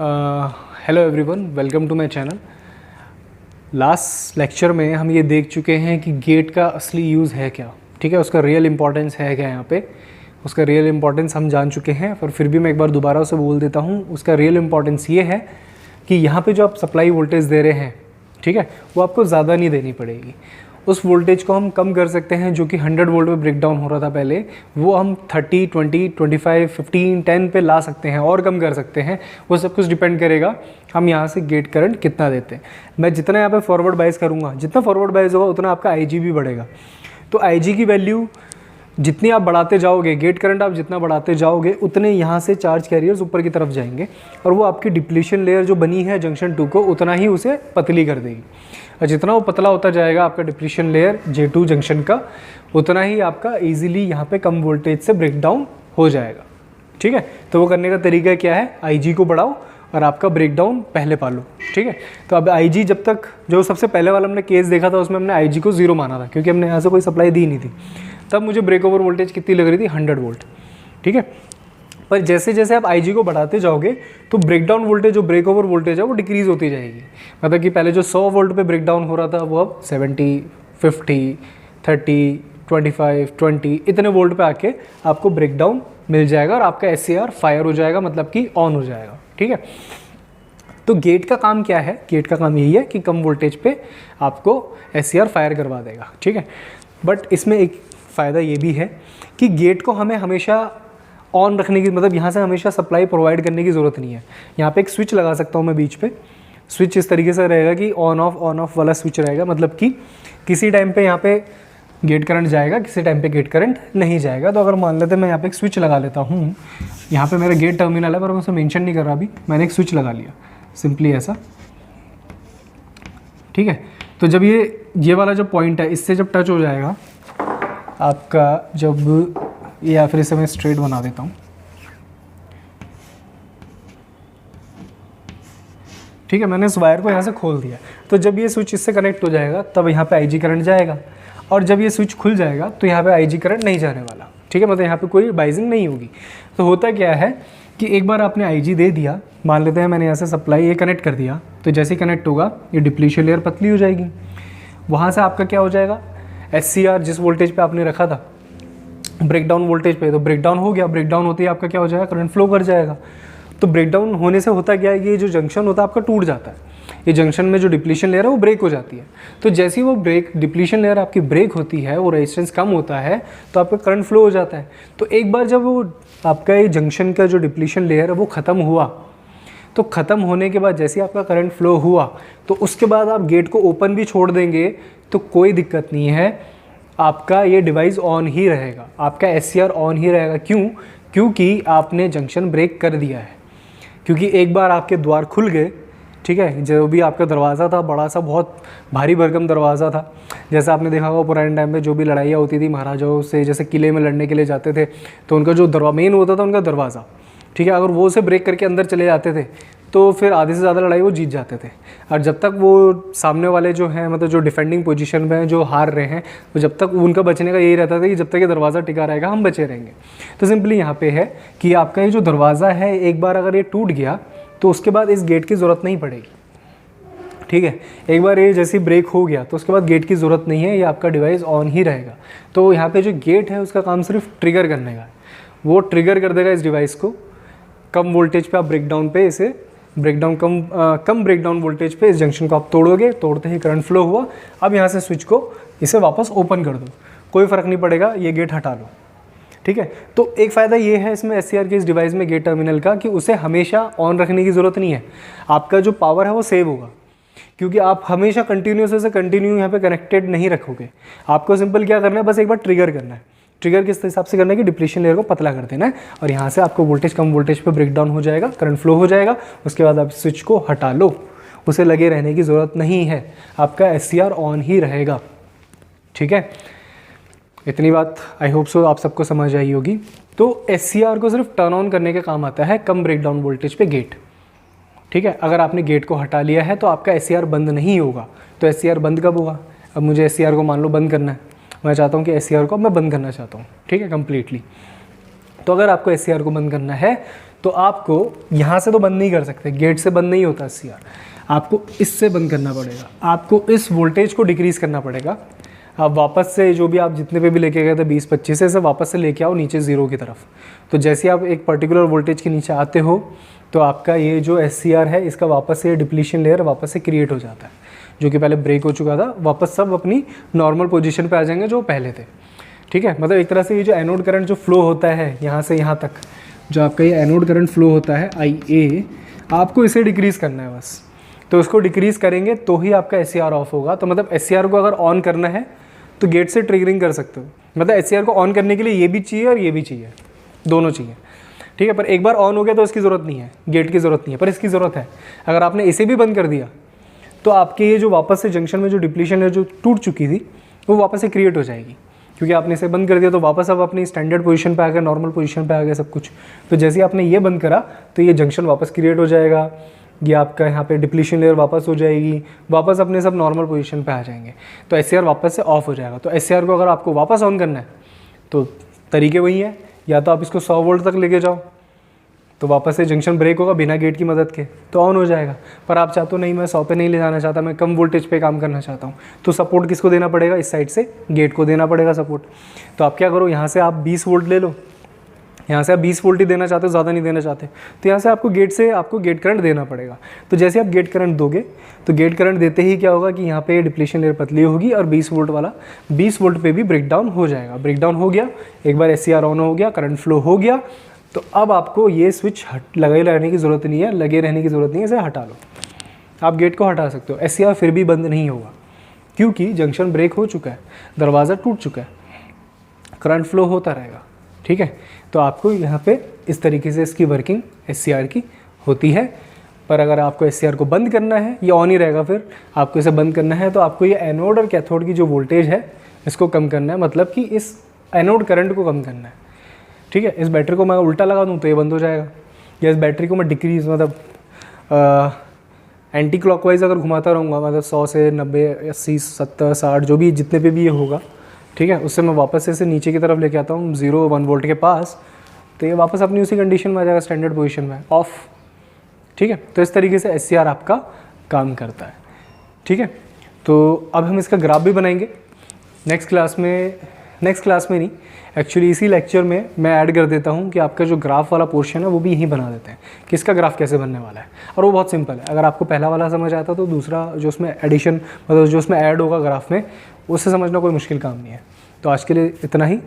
Hello everyone, welcome to my channel. Last lecture में हम ये देख चुके हैं कि गेट का असली यूज़ है क्या, ठीक है, उसका रियल इंपॉर्टेंस है क्या। यहाँ पे उसका रियल इंपॉर्टेंस हम जान चुके हैं, पर फिर भी मैं एक बार दोबारा उसे बोल देता हूँ। उसका रियल इंपॉर्टेंस ये है कि यहाँ पे जो आप सप्लाई वोल्टेज दे रहे हैं, ठीक है, वो आपको ज़्यादा नहीं देनी पड़ेगी। उस वोल्टेज को हम कम कर सकते हैं, जो कि 100 वोल्ट पे ब्रेक डाउन हो रहा था पहले, वो हम 30, 20, 25, 15, 10 पे ला सकते हैं और कम कर सकते हैं। वो सब कुछ डिपेंड करेगा हम यहाँ से गेट करंट कितना देते हैं। मैं जितना यहाँ पे फॉरवर्ड बाइस करूँगा, जितना फॉरवर्ड बाइस होगा उतना आपका IG भी बढ़ेगा। तो IG की वैल्यू जितनी आप बढ़ाते जाओगे, गेट करंट आप जितना बढ़ाते जाओगे, उतने यहाँ से चार्ज कैरियर्स ऊपर की तरफ जाएंगे और वो आपकी डिप्लीशन लेयर जो बनी है जंक्शन 2 को, उतना ही उसे पतली कर देगी। और जितना वो पतला होता जाएगा आपका डिप्लीशन लेयर J2 जंक्शन का, उतना ही आपका ईजिली यहाँ पे कम वोल्टेज से ब्रेक डाउन हो जाएगा। ठीक है, तो वो करने का तरीका क्या है, IG को बढ़ाओ और आपका ब्रेक डाउन पहले पालो। ठीक है, तो अब IG जब तक, जो सबसे पहले वाला हमने केस देखा था उसमें हमने IG को 0 माना था, क्योंकि हमने यहाँ से कोई सप्लाई दी नहीं थी। तब मुझे ब्रेक ओवर वोल्टेज कितनी लग रही थी, 100 वोल्ट। ठीक है, पर जैसे जैसे आप IG को बढ़ाते जाओगे तो ब्रेक डाउन वोल्टेज, जो ब्रेक ओवर वोल्टेज है, वो डिक्रीज़ होती जाएगी। मतलब कि पहले जो 100 वोल्ट पे ब्रेक डाउन हो रहा था, वो अब 70, 50, 30, 25, 20 इतने वोल्ट पे आके आपको ब्रेक डाउन मिल जाएगा और आपका SCR फायर हो जाएगा, मतलब कि ऑन हो जाएगा। ठीक है, तो गेट का काम क्या है, गेट का काम यही है कि कम वोल्टेज पे आपको SCR फायर करवा देगा। ठीक है, बट इसमें एक फ़ायदा ये भी है कि गेट को हमें हमेशा ऑन रखने की, मतलब यहाँ से हमेशा सप्लाई प्रोवाइड करने की ज़रूरत नहीं है। यहाँ पे एक स्विच लगा सकता हूँ मैं बीच पे। स्विच इस तरीके से रहेगा कि ऑन ऑफ वाला स्विच रहेगा, मतलब कि किसी टाइम पे यहाँ पे गेट करंट जाएगा, किसी टाइम पे गेट करंट नहीं जाएगा। तो अगर मान लेते मैं यहाँ पे एक स्विच लगा लेता हूँ, यहाँ पे मेरा गेट टर्मिनल है पर मैं उसे मेंशन नहीं कर रहा अभी, मैंने एक स्विच लगा लिया सिंपली ऐसा। ठीक है, तो जब ये वाला जो पॉइंट है, इससे जब टच हो जाएगा आपका, जब या फिर इसे मैं स्ट्रेट बना देता हूँ। ठीक है, मैंने इस वायर को यहाँ से खोल दिया, तो जब ये स्विच इससे कनेक्ट हो जाएगा तब यहाँ पे IG करंट जाएगा, और जब ये स्विच खुल जाएगा तो यहाँ पे IG करंट नहीं जाने वाला। ठीक है, मतलब यहाँ पे कोई बाइजिंग नहीं होगी। तो होता क्या है कि एक बार आपने IG दे दिया, मान लेते हैं मैंने यहाँ से सप्लाई ये कनेक्ट कर दिया, तो जैसे ही कनेक्ट होगा ये डिप्लीशन लेयर पतली हो जाएगी। वहाँ से आपका क्या हो जाएगा, SCR जिस वोल्टेज पे आपने रखा था ब्रेक डाउन वोल्टेज पे, तो ब्रेक डाउन हो गया। ब्रेक डाउन होते ही आपका क्या हो जाएगा, करंट फ्लो कर जाएगा। तो ब्रेक डाउन होने से होता क्या है, ये जो जंक्शन होता है आपका टूट जाता है। ये जंक्शन में जो डिप्लीशन लेयर है वो ब्रेक हो जाती है। तो जैसे ही वो डिप्लीशन लेयर आपकी ब्रेक होती है, वो रेजिस्टेंस कम होता है, तो आपका करंट फ्लो हो जाता है। तो एक बार जब वो आपका ये जंक्शन का जो डिप्लीशन लेयर है वो ख़त्म हुआ, तो ख़त्म होने के बाद जैसे ही आपका करंट फ्लो हुआ, तो उसके बाद आप गेट को ओपन भी छोड़ देंगे तो कोई दिक्कत नहीं है, आपका ये डिवाइस ऑन ही रहेगा, आपका SCR ऑन ही रहेगा। क्यों? क्योंकि आपने जंक्शन ब्रेक कर दिया है। क्योंकि एक बार आपके द्वार खुल गए, ठीक है, जो भी आपका दरवाज़ा था, बड़ा सा बहुत भारी भरकम दरवाज़ा था, जैसा आपने देखा होगा पुराने टाइम में जो भी लड़ाइयाँ होती थी महाराजाओं से, जैसे किले में लड़ने के लिए जाते थे, तो उनका जो मेन होता था उनका दरवाज़ा, ठीक है, अगर वो उसे ब्रेक करके अंदर चले जाते थे तो फिर आधे से ज़्यादा लड़ाई वो जीत जाते थे। और जब तक वो सामने वाले जो हैं, मतलब जो डिफेंडिंग पोजीशन में हैं, जो हार रहे हैं, तो जब तक उनका बचने का यही रहता था कि जब तक ये दरवाज़ा टिका रहेगा हम बचे रहेंगे। तो सिंपली यहाँ पे है कि आपका ये जो दरवाज़ा है, एक बार अगर ये टूट गया तो उसके बाद इस गेट की ज़रूरत नहीं पड़ेगी। ठीक है, एक बार ये जैसे ब्रेक हो गया तो उसके बाद गेट की ज़रूरत नहीं है, ये आपका डिवाइस ऑन ही रहेगा। तो यहाँ पर जो गेट है उसका काम सिर्फ ट्रिगर करने का है, वो ट्रिगर कर देगा इस डिवाइस को। कम वोल्टेज पे आप ब्रेकडाउन पे इसे कम ब्रेकडाउन वोल्टेज पे इस जंक्शन को आप तोड़ोगे, तोड़ते ही करंट फ्लो हुआ। अब यहाँ से स्विच को इसे वापस ओपन कर दो, कोई फ़र्क नहीं पड़ेगा, ये गेट हटा लो। ठीक है, तो एक फ़ायदा ये है इसमें SCR के इस डिवाइस में गेट टर्मिनल का, कि उसे हमेशा ऑन रखने की ज़रूरत नहीं है। आपका जो पावर है वो सेव होगा, क्योंकि आप हमेशा कंटिन्यू यहाँ पे कनेक्टेड नहीं रखोगे। आपको सिंपल क्या करना है, बस एक बार ट्रिगर करना है। ट्रिगर किस हिसाब से करना है कि डिप्लीशन लेयर को पतला कर देना है, और यहाँ से आपको वोल्टेज कम वोल्टेज पे ब्रेक डाउन हो जाएगा, करंट फ्लो हो जाएगा। उसके बाद आप स्विच को हटा लो, उसे लगे रहने की ज़रूरत नहीं है, आपका SCR ऑन ही रहेगा। ठीक है, इतनी बात आई होप सो आप सबको समझ आई होगी। तो SCR को सिर्फ टर्न ऑन करने के काम आता है कम ब्रेक डाउन वोल्टेज पे गेट। ठीक है, अगर आपने गेट को हटा लिया है तो आपका SCR बंद नहीं होगा। तो SCR बंद कब होगा, अब मुझे SCR को मान लो बंद करना है, मैं चाहता हूँ कि SCR को मैं बंद करना चाहता हूँ। ठीक है, कम्प्लीटली। तो अगर आपको SCR को बंद करना है तो आपको यहाँ से तो बंद नहीं कर सकते, गेट से बंद नहीं होता SCR, आपको इससे बंद करना पड़ेगा। आपको इस वोल्टेज को डिक्रीज़ करना पड़ेगा। आप वापस से जो भी आप जितने पे भी लेके गए थे 20-25 से वापस से लेके आओ नीचे 0 की तरफ। तो जैसे आप एक पर्टिकुलर वोल्टेज के नीचे आते हो तो आपका ये जो SCR है इसका वापस से डिप्लीशन लेयर वापस से क्रिएट हो जाता है, जो कि पहले ब्रेक हो चुका था, वापस सब अपनी नॉर्मल पोजीशन पे आ जाएंगे जो पहले थे। ठीक है, मतलब एक तरह से ये जो एनोड करंट जो फ्लो होता है यहाँ से यहाँ तक, जो आपका ये एनोड करंट फ्लो होता है IA, आपको इसे डिक्रीज़ करना है बस। तो इसको डिक्रीज़ करेंगे तो ही आपका SCR ऑफ होगा। तो मतलब SCR को अगर ऑन करना है तो गेट से ट्रिगरिंग कर सकते हो। मतलब SCR को ऑन करने के लिए ये भी चाहिए और ये भी चाहिए, दोनों चाहिए। ठीक है, पर एक बार ऑन हो गया तो इसकी ज़रूरत नहीं है, गेट की ज़रूरत नहीं है, पर इसकी ज़रूरत है। अगर आपने इसे भी बंद कर दिया तो आपके ये जो वापस से जंक्शन में जो डिप्लीशन है जो टूट चुकी थी वो वापस से क्रिएट हो जाएगी, क्योंकि आपने इसे बंद कर दिया तो वापस अब अपनी स्टैंडर्ड पोजीशन पे आ गया, नॉर्मल पोजीशन पे आ गया सब कुछ। तो जैसे ही आपने ये बंद करा तो ये जंक्शन वापस क्रिएट हो जाएगा, ये आपका यहाँ पे डिप्लीशन लेयर वापस हो जाएगी, वापस अपने सब नॉर्मल पोजीशन पे आ जाएंगे, तो SCR वापस से ऑफ हो जाएगा। तो SCR को अगर आपको वापस ऑन करना है तो तरीके वही है, या तो आप इसको 100 वोल्ट तक लेके जाओ तो वापस से जंक्शन ब्रेक होगा बिना गेट की मदद के, तो ऑन हो जाएगा। पर आप चाहते हो नहीं, मैं 100 पे नहीं ले जाना चाहता, मैं कम वोल्टेज पे काम करना चाहता हूँ, तो सपोर्ट किसको देना पड़ेगा? इस साइड से गेट को देना पड़ेगा सपोर्ट। तो आप क्या करो, यहाँ से आप 20 वोल्ट ले लो, यहाँ से आप 20 वोल्ट ही देना चाहते हो, ज़्यादा नहीं देना चाहते, तो यहाँ से आपको गेट करंट देना पड़ेगा। तो जैसे आप गेट करंट दोगे तो गेट करंट देते ही क्या होगा कि यहाँ पे डिप्लीशन लेयर पतली होगी और 20 वोल्ट वाला 20 वोल्ट पे भी ब्रेकडाउन हो जाएगा। ब्रेकडाउन हो गया, एक बार SCR ऑन हो गया, करंट फ्लो हो गया, तो अब आपको ये स्विच लगे रहने की ज़रूरत नहीं है, लगे रहने की ज़रूरत नहीं है, इसे हटा लो। आप गेट को हटा सकते हो, SCR फिर भी बंद नहीं होगा क्योंकि जंक्शन ब्रेक हो चुका है, दरवाज़ा टूट चुका है, करंट फ्लो होता रहेगा। ठीक है, तो आपको यहाँ पे इस तरीके से इसकी वर्किंग SCR की होती है। पर अगर आपको SCR को बंद करना है, ये ऑन ही रहेगा, फिर आपको इसे बंद करना है तो आपको ये एनोड और कैथोड की जो वोल्टेज है इसको कम करना है, मतलब कि इस एनोड करंट को कम करना है। ठीक है, इस बैटरी को मैं उल्टा लगा दूँ तो ये बंद हो जाएगा, या इस बैटरी को मैं डिक्रीज मतलब एंटी क्लॉकवाइज अगर घुमाता रहूँगा, मतलब 100 से 90, 80, 70, 60 जो भी जितने पे भी ये होगा, ठीक है, उससे मैं वापस से इसे नीचे की तरफ लेके आता हूँ 0-1 वोल्ट के पास, तो ये वापस अपनी उसी कंडीशन में आ जाएगा, स्टैंडर्ड पोजीशन में, ऑफ। ठीक है, तो इस तरीके से SCR आपका काम करता है। ठीक है, तो अब हम इसका ग्राफ भी बनाएंगे नेक्स्ट क्लास में नहीं, एक्चुअली इसी लेक्चर में मैं ऐड कर देता हूँ कि आपका जो ग्राफ वाला पोर्शन है वो भी यहीं बना देते हैं कि इसका ग्राफ कैसे बनने वाला है। और वो बहुत सिंपल है, अगर आपको पहला वाला समझ आता तो दूसरा जो उसमें एडिशन मतलब जो उसमें ऐड होगा ग्राफ में, उससे समझना कोई मुश्किल काम नहीं है। तो आज के लिए इतना ही।